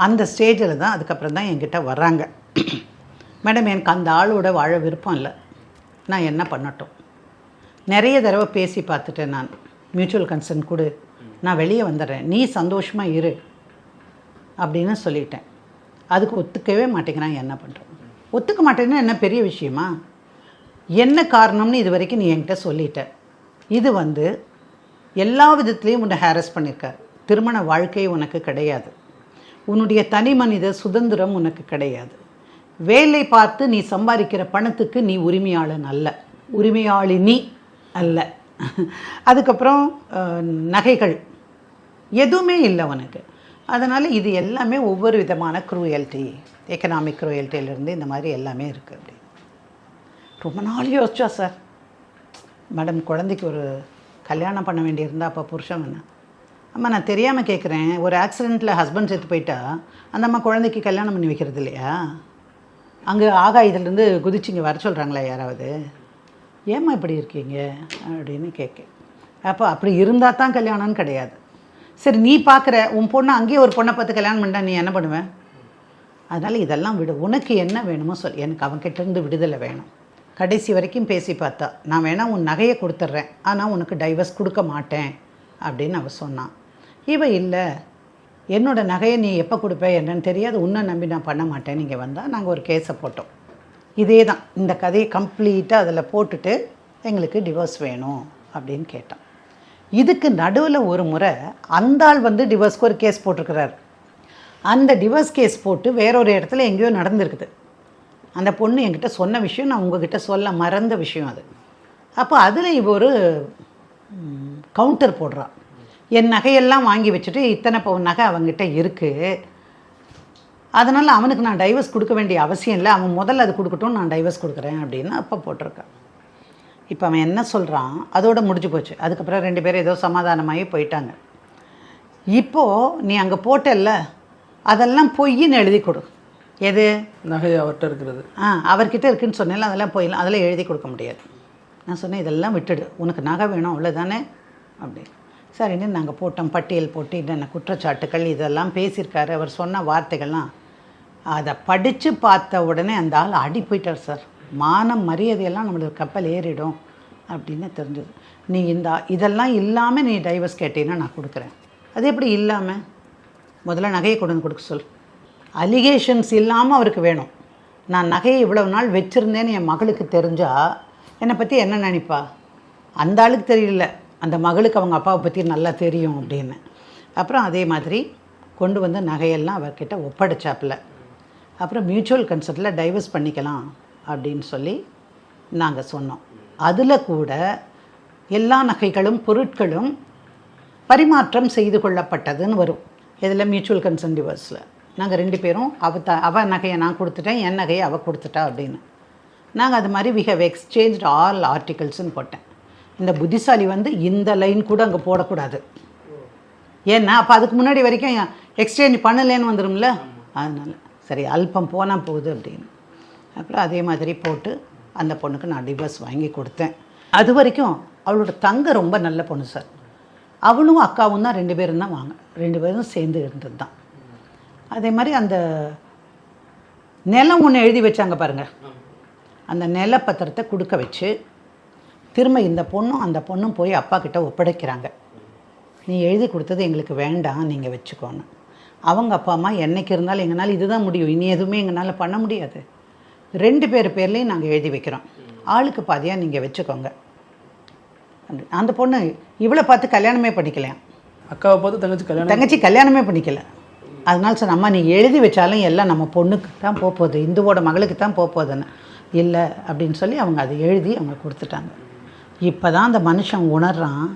அந்த ஸ்டேஜில் தான் அதுக்கப்புறம் தான் என்கிட்ட வர்றாங்க, மேடம் எனக்கு அந்த ஆளோட வாழ விருப்பம் இல்லை, நான் என்ன பண்ணட்டும்? நிறைய தடவை பேசி பார்த்துட்டேன், நான் மியூச்சுவல் கன்சர்ன் கொடு, நான் வெளியே வந்துடுறேன், நீ சந்தோஷமாக இரு அப்படின்னு சொல்லிட்டேன். அதுக்கு ஒத்துக்கவே மாட்டேங்கிறான். என்ன பண்ணுறேன்? ஒத்துக்க மாட்டேன்னா என்ன பெரிய விஷயமா? என்ன காரணம்னு இது வரைக்கும் நீ என்கிட்ட சொல்லிட்ட. இது வந்து எல்லா விதத்துலேயும் உன்னை ஹேரஸ் பண்ணியிருக்கார். திருமண வாழ்க்கை உனக்கு கிடையாது, உன்னுடைய தனி மனித சுதந்திரம் உனக்கு கிடையாது, வேலை பார்த்து நீ சம்பாதிக்கிற பணத்துக்கு நீ உரிமையாளன் அல்ல, உரிமையாளினி அல்ல. அதுக்கப்புறம் நகைகள் எதுவுமே இல்லை உனக்கு. அதனால் இது எல்லாமே ஒவ்வொரு விதமான க்ரூயல்ட்டி, எக்கனாமிக் க்ரூயல்ட்டியிலேருந்து இந்த மாதிரி எல்லாமே இருக்குது. அப்படி ரொம்ப நாள் யோசிச்சா சார், மேடம் குழந்தைக்கு ஒரு கல்யாணம் பண்ண வேண்டியிருந்தால் அப்போ புருஷன் வேணா, அம்மா நான் தெரியாமல் கேட்குறேன், ஒரு ஆக்சிடெண்ட்டில் ஹஸ்பண்ட் செத்து போயிட்டா அந்த அம்மா குழந்தைக்கு கல்யாணம் பண்ணி வைக்கிறது இல்லையா? அங்கே ஆகாயத்துலேருந்து குதிச்சிங்க வர சொல்கிறாங்களா யாராவது? ஏம்மா இப்படி இருக்கீங்க அப்படின்னு கேட்க. அப்போ அப்படி இருந்தால் தான் கல்யாணம்னு கிடையாது. சரி நீ பார்க்குற உன் பொண்ணை அங்கேயே ஒரு பொண்ணை பார்த்து கல்யாணம் பண்ணா நீ என்ன பண்ணுவேன்? அதனால் இதெல்லாம் விடு, உனக்கு என்ன வேணுமோ சொல், எனக்கு அவன்கிட்டேருந்து விடுதலை வேணும். கடைசி வரைக்கும் பேசி பார்த்தா, நான் வேணால் உன் நகையை கொடுத்துட்றேன், ஆனால் உனக்கு டைவர்ஸ் கொடுக்க மாட்டேன் அப்படின்னு அவள் சொன்னான். இவன் இல்லை, என்னோட நகையை நீ எப்போ கொடுப்ப என்னன்னு தெரியாது, உன்னை நம்பி நான் பண்ண மாட்டேன், நீங்கள் வந்தால் நாங்கள் ஒரு கேஸை போட்டோம். இதே தான் இந்த கதையை கம்ப்ளீட்டாக அதில் போட்டுட்டு எங்களுக்கு டிவோர்ஸ் வேணும் அப்படின்னு கேட்டான். இதுக்கு நடுவில் ஒரு முறை அந்த ஆள் வந்து டிவோர்ஸ்க்கு ஒரு கேஸ் போட்டிருக்கிறார். அந்த டிவோர்ஸ் கேஸ் போட்டு வேறொரு இடத்துல எங்கேயோ நடந்திருக்குது. அந்த பொண்ணு என்கிட்ட சொன்ன விஷயம் நான் உங்ககிட்ட சொல்ல மறந்த விஷயம் அது. அப்போ அதில் இவ ஒரு கவுண்டர் போடுறான். என் நகையெல்லாம் வாங்கி வச்சுட்டு இத்தனை பவுன் நகை அவங்ககிட்ட இருக்குது, அதனால் அவனுக்கு நான் டைவர்ஸ் கொடுக்க வேண்டிய அவசியம் இல்லை, அவன் முதல்ல அது கொடுக்கட்டும், நான் டைவர்ஸ் கொடுக்குறேன் அப்படின்னு அப்போ போட்டிருக்கான். இப்போ அவன் என்ன சொல்கிறான், அதோடு முடிஞ்சு போச்சு. அதுக்கப்புறம் 2 பேரும் ஏதோ சமாதானமாகி போயிட்டாங்க. இப்போது நீ அங்கே போட்டல்ல, அதெல்லாம் பொய்ன்னு எழுதி கொடு. எது? நகை அவர்கிட்ட இருக்கிறது. அவர்கிட்ட இருக்குதுன்னு சொன்னேன்ல, அதெல்லாம் போயிடலாம், அதெல்லாம் எழுதி கொடுக்க முடியாது. நான் சொன்னேன் இதெல்லாம் விட்டுடு, உனக்கு நகை வேணும் அவ்வளோதானே அப்படி. சரின்னு நாங்கள் போட்டோம், பட்டியல் போட்டு என்னென்ன குற்றச்சாட்டுக்கள் இதெல்லாம் பேசியிருக்காரு. அவர் சொன்ன வார்த்தைகள்லாம் அதை படித்து பார்த்த உடனே அந்த ஆள் ஆடி போயிட்டார் சார். மானம் மரியாதையெல்லாம் நம்மளுக்கு கப்பல் ஏறிடும் அப்படின்னு தெரிஞ்சது. நீ இதெல்லாம் இல்லாமல் நீ டைவர்ஸ் கேட்டீங்கன்னா நான் கொடுக்குறேன். அது எப்படி இல்லாமல்? முதல்ல நகையை கொண்டு கொடுக்க சொல். அலிகேஷன்ஸ் இல்லாமல் அவருக்கு வேணும். நான் நகையை இவ்வளவு நாள் வச்சுருந்தேன்னு என் மகளுக்கு தெரிஞ்சால் என்னை பற்றி என்ன நினைப்பா? அந்த ஆளுக்கு தெரியல, அந்த மகளுக்கு அவங்க அப்பாவை பற்றி நல்லா தெரியும் அப்படின்னு. அப்புறம் அதே மாதிரி கொண்டு வந்து நகையெல்லாம் அவர்கிட்ட ஒப்படைச்சாப்பில். அப்புறம் மியூச்சுவல் கன்சர்ட்டில் டைவர்ஸ் பண்ணிக்கலாம் அப்படின்னு சொல்லி நாங்கள் சொன்னோம். அதில் கூட எல்லா நகைகளும் பொருட்களும் பரிமாற்றம் செய்து கொள்ளப்பட்டதுன்னு வரும். இதில் மியூச்சுவல் கன்சர்ன் டிவோர்ஸில் நாங்கள் 2 பேரும் அவள் நகையை நான் கொடுத்துட்டேன், என் நகையை அவள் கொடுத்துட்டா அப்படின்னு. நாங்கள் அது மாதிரி வி ஹவ் எக்ஸ்சேஞ்ச் ஆல் ஆர்டிகல்ஸ்ன்னு போட்டேன். இந்த புத்திசாலி வந்து இந்த லைன் கூட அங்கே போடக்கூடாது, ஏன்னா அப்போ அதுக்கு முன்னாடி வரைக்கும் எக்ஸ்சேஞ்ச் பண்ணலேன்னு வந்துடும்ல. அதனால் சரி அல்பம் போனால் போகுது அப்படின்னு. அப்புறம் அதே மாதிரி போட்டு அந்த பொண்ணுக்கு நான் டிவோர்ஸ் வாங்கி கொடுத்தேன். அது வரைக்கும் அவளோட தங்க ரொம்ப நல்ல பொண்ணு சார். அவளும் அக்காவும் தான் 2 பேரும் தான் 2 பேரும் சேர்ந்து இருந்தது தான். அதே மாதிரி அந்த நிலம் ஒன்று எழுதி வச்சாங்க பாருங்கள், அந்த நிலப்பத்திரத்தை கொடுக்க வச்சு திரும்ப இந்த பொண்ணும் அந்த பொண்ணும் போய் அப்பா கிட்ட ஒப்படைக்கிறாங்க. நீ எழுதி கொடுத்தது எங்களுக்கு வேண்டாம், நீங்கள் வச்சுக்கோன்னு. அவங்க அப்பா அம்மா என்றைக்கு இருந்தாலும் எங்களால் இதுதான் முடியும், இனி எதுவுமே எங்களால் பண்ண முடியாது, 2 பேர் பேர்லேயும் நாங்கள் எழுதி வைக்கிறோம், ஆளுக்கு பாதியாக நீங்கள் வச்சுக்கோங்க. அந்த பொண்ணு இவளை பார்த்து கல்யாணமே பண்ணிக்கலையாம். அக்காவை பார்த்து தங்கச்சி கல்யாணமே பண்ணிக்கல. அதனால சொன்ன அம்மா நீ எழுதி வச்சாலும் எல்லாம் நம்ம பொண்ணுக்கு தான் போகுது, இந்துவோட மகளுக்கு தான் போகுதுன்னு. இல்லை அப்படின்னு சொல்லி அவங்க அதை எழுதி அவங்க கொடுத்துட்டாங்க. இப்போ தான் அந்த மனுஷன் உணர்றான்,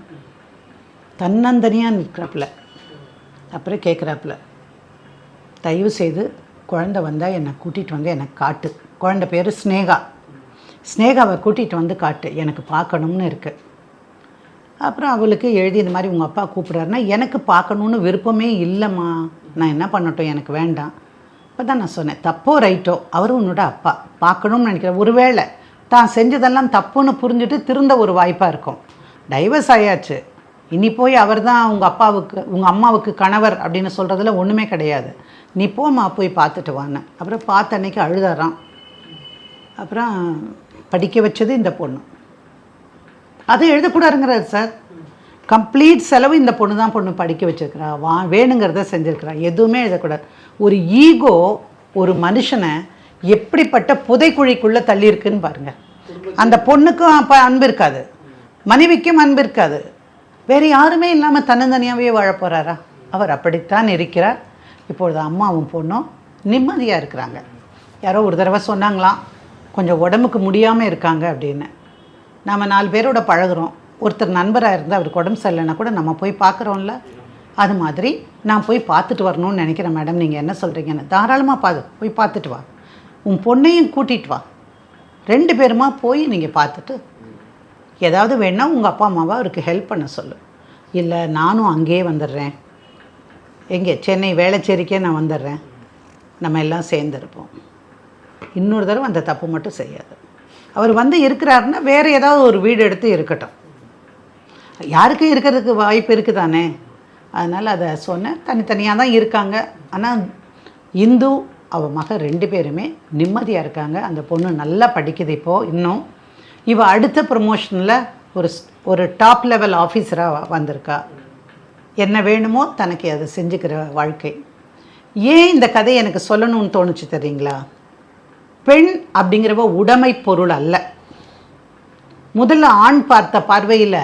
தன்னந்தனியாக நிற்கிறாப்புல. அப்புறம் கேட்குறாப்புல, தயவு செய்து குழந்தை வந்தால் என்னை கூட்டிகிட்டு வந்து எனக்கு காட்டு. குழந்தை பேர் ஸ்னேகா. ஸ்னேகாவை கூட்டிகிட்டு வந்து காட்டு, எனக்கு பார்க்கணும்னு இருக்குது. அப்புறம் அவளுக்கு எழுதி இந்த மாதிரி உங்கள் அப்பா கூப்பிட்றாருன்னா, எனக்கு பார்க்கணுன்னு விருப்பமே இல்லைம்மா, நான் என்ன பண்ணட்டும், எனக்கு வேண்டாம். அப்போ தான் நான் சொன்னேன், தப்போ ரைட்டோ அவரும் உன்னோட அப்பா, பார்க்கணும்னு நினைக்கிறேன். ஒருவேளை தான் செஞ்சதெல்லாம் தப்புன்னு புரிஞ்சுட்டு திருந்த ஒரு வாய்ப்பாக இருக்கும். டைவர்ஸ் ஆயாச்சு, இனி போய் அவர் தான் உங்கள் அப்பாவுக்கு உங்கள் அம்மாவுக்கு கணவர் அப்படின்னு சொல்கிறதுல ஒன்றுமே கிடையாது. நீ போம்மா போய் பார்த்துட்டு வான்னு. அப்புறம் பார்த்த அன்னைக்கு அழுதாராம். அப்புறம் படிக்க வச்சது இந்த பொண்ணு. அதை எழுதக்கூடாதுங்கிறாரு சார். கம்ப்ளீட் செலவு இந்த பொண்ணு தான் பொண்ணு படிக்க வச்சிருக்கிறா, வேணுங்கிறத செஞ்சுருக்கிறா, எதுவுமே எழுதக்கூடாது. ஒரு ஈகோ ஒரு மனுஷனை எப்படிப்பட்ட புதைக்குழிக்குள்ளே தள்ளியிருக்குன்னு பாருங்கள். அந்த பொண்ணுக்கும் அப்போ அன்பு இருக்காது, மனைவிக்கும் அன்பு இருக்காது, வேறு யாருமே இல்லாமல் தன்னந்தனியாகவே வாழ போகிறாரா? அவர் அப்படித்தான் இருக்கிறார். இப்பொழுது அம்மாவும் பொண்ணும் நிம்மதியாக இருக்கிறாங்க. யாரோ ஒரு தடவை சொன்னாங்களாம், கொஞ்சம் உடம்புக்கு முடியாமல் இருக்காங்க அப்படின்னு. நம்ம 4 பேரோட பழகுறோம், ஒருத்தர் நண்பராக இருந்தால் அவருக்கு உடம்பு சரியில்லைன்னா கூட நம்ம போய் பார்க்குறோம்ல. அது மாதிரி நான் போய் பார்த்துட்டு வரணும்னு நினைக்கிறேன் மேடம், நீங்கள் என்ன சொல்கிறீங்கன்னு. தாராளமாக போய் பார்த்துட்டு வா, உன் பொண்ணையும் கூட்டிகிட்டு வா, 2 பேருமா போய் நீங்கள் பார்த்துட்டு ஏதாவது வேணா உங்கள் அப்பா அம்மாவை அவருக்கு ஹெல்ப் பண்ண சொல்லு. இல்லை நானும் அங்கேயே வந்துடுறேன், எங்கே சென்னை வேளச்சேரிக்கே நான் வந்துடுறேன், நம்ம எல்லாம் சேர்ந்துருப்போம். இன்னொரு தடவை அந்த தப்பு மட்டும் செய்யாது. அவர் வந்து இருக்கிறாருன்னா வேறு ஏதாவது ஒரு வீடு எடுத்து இருக்கட்டும், யாருக்கும் இருக்கிறதுக்கு வாய்ப்பு இருக்குது தானே. அதனால் அதை சொன்னேன். தனித்தனியாக தான் இருக்காங்க. ஆனால் இந்து அவள் மக 2 பேருமே நிம்மதியாக இருக்காங்க. அந்த பொண்ணு நல்லா படிக்குது. இப்போது இன்னும் இவள் அடுத்த ப்ரமோஷனில் ஒரு டாப் லெவல் ஆஃபீஸராக வந்திருக்கா. என்ன வேணுமோ தனக்கு அதை செஞ்சுக்கிற வாழ்க்கை. ஏன் இந்த கதையை எனக்கு சொல்லணும்னு தோணுச்சு தெரியுங்களா? பெண் அப்படிங்கிறவ உடைமை பொருள் அல்ல. முதல்ல ஆண் பார்த்த பார்வையில்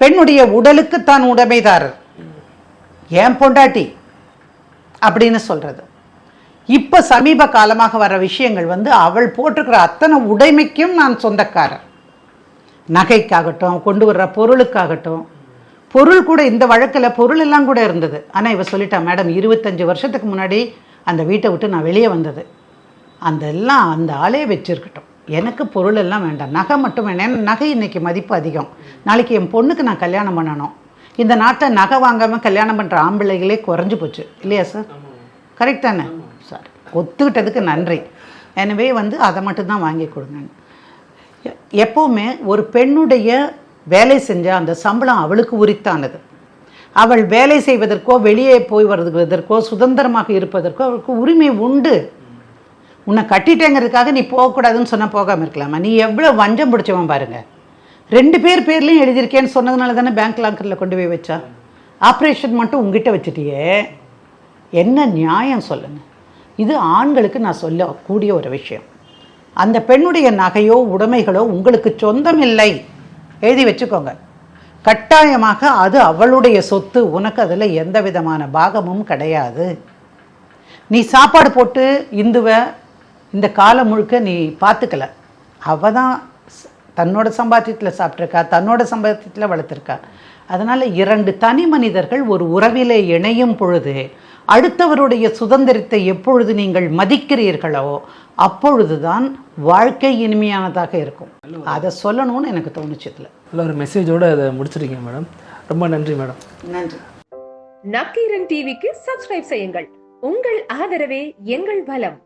பெண்ணுடைய உடலுக்கு தான் உடைமைதாரர், ஏன் பொண்டாட்டி அப்படின்னு சொல்கிறது. இப்போ சமீப காலமாக வர விஷயங்கள் வந்து அவள் போட்டிருக்கிற அத்தனை உடைமைக்கும் நான் சொந்தக்காரர். நகைக்காகட்டும், கொண்டு வர்ற பொருளுக்காகட்டும். பொருள் கூட இந்த வழக்கில் பொருள் எல்லாம் கூட இருந்தது. ஆனால் இவ சொல்லிட்டா, மேடம் 25 வருஷத்துக்கு முன்னாடி அந்த வீட்டை விட்டு நான் வெளியே வந்தது, அந்த ஆளே வச்சுருக்கட்டும், எனக்கு பொருள் எல்லாம் வேண்டாம், நகை மட்டும் வேண்டாம். ஏன்னா நகை இன்றைக்கி மதிப்பு அதிகம். நாளைக்கு என் பொண்ணுக்கு நான் கல்யாணம் பண்ணணும். இந்த நாட்டை நகை வாங்காமல் கல்யாணம் பண்ணுற ஆம்பிள்ளைகளே குறைஞ்சி போச்சு இல்லையா சார்? கரெக்ட் தானே சார்? ஒத்துக்கிட்டதுக்கு நன்றி. எனவே வந்து அதை மட்டும்தான் வாங்கி கொடுங்க. எப்போவுமே ஒரு பெண்ணுடைய வேலை செஞ்சால் அந்த சம்பளம் அவளுக்கு உரித்தானது. அவள் வேலை செய்வதற்கோ வெளியே போய் வருவதற்கோ சுதந்திரமாக இருப்பதற்கோ அவளுக்கு உரிமை உண்டு. உன்னை கட்டிட்டேங்கிறதுக்காக நீ போகக்கூடாதுன்னு சொன்னால் போகாமல் இருக்கலாமா? நீ எவ்வளோ வஞ்சம் பிடிச்சவன் பாருங்கள். 2 பேர்லையும் எழுதியிருக்கேன்னு சொன்னதுனால தானே பேங்க் லாக்கரில் கொண்டு போய் வச்சா. ஆப்ரேஷன் மட்டும் உங்ககிட்ட வச்சுட்டியே, என்ன நியாயம் சொல்லுங்கள்? இது ஆண்களுக்கு நான் சொல்லக்கூடிய ஒரு விஷயம். அந்த பெண்ணுடைய நகையோ உடைமைகளோ உங்களுக்கு சொந்தம் இல்லை, எழுதி வச்சுக்கோங்க. கட்டாயமாக அது அவளுடைய சொத்து, உனக்கு அதில் எந்த விதமான பாகமும் கிடையாது. நீ சாப்பாடு போட்டு இந்துவை இந்த காலம் முழுக்க நீ பார்த்துக்கல. அவள் தான் தன்னோட சம்பாத்தியத்தில் சாப்பிட்ருக்கா, தன்னோட சம்பாத்தியத்தில் வளர்த்துருக்கா. அதனால் 2 தனி மனிதர்கள் ஒரு உறவிலே இணையும் பொழுது அடுத்தவருடைய சுதந்திரத்தை எப்பொழுது நீங்கள் மதிக்கிறீர்களோ அப்பொழுது தான் வாழ்க்கை இனிமையானதாக இருக்கும். அதை சொல்லணும்னு எனக்கு தோணுச்சதுல. நல்ல ஒரு மெசேஜோடு அதை முடிச்சிருக்கீங்க மேடம். ரொம்ப நன்றி மேடம். நன்றி. நக்கீரன் டிவிக்கு சப்ஸ்கிரைப் செய்யுங்கள். உங்கள் ஆதரவே எங்கள் பலம்.